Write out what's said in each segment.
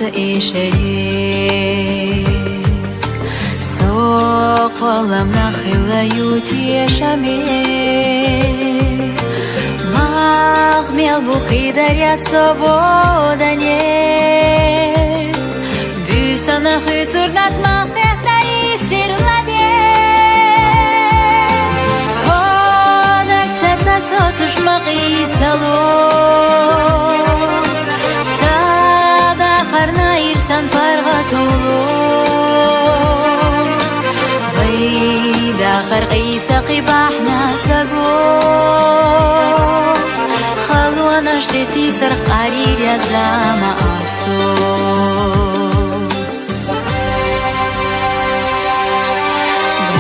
إشري سوق ولم نخل يوتي شمي مغمل بخي دريا свободане بيسنا خيطر نتمغ تحتي سيرمدي هونك تتسوتش مغيسلو إرسان فرغتولو غيد آخر قيسة قباحنا تقو خلوة نشتتي سرق قرير يدلام أسو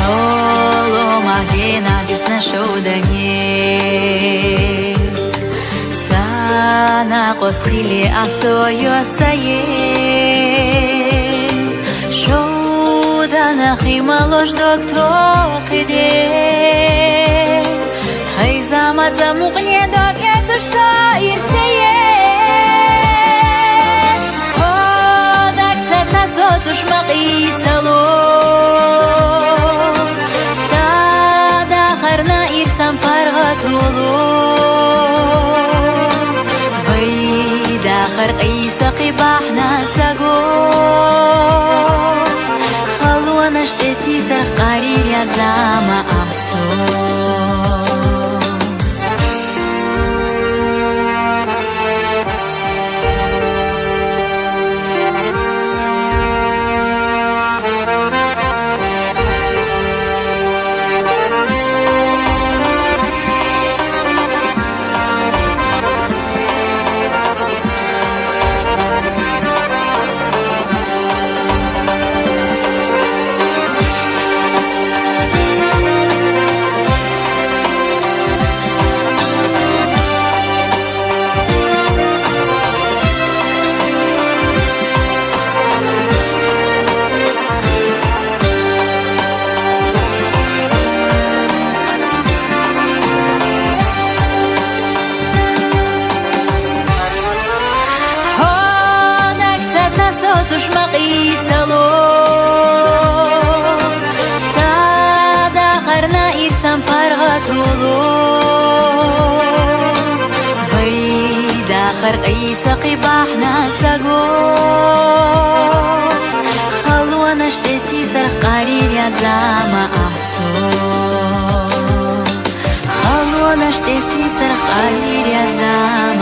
غلو مهينا ديسنا شوداني سانا قصخيلي أسو يوسايه شودانا خيمالوش دكتور قدي هاي زامت زموقني دوك يتش صاير سيه خودك تتسوتش مقيسلو سادا خرنا إرسان فرغتولو غيد آخر قيسة قباحنا تقو نشتتي سرق قرير يا زاما أحسو مقيسلو سادا خرنا إرسان فرغتولو غيد آخر قيسة قباحنا تقو خلوة نشتتي سرق قرير يا زاما أحسو خلوة نشتتي سرق قرير يا زاما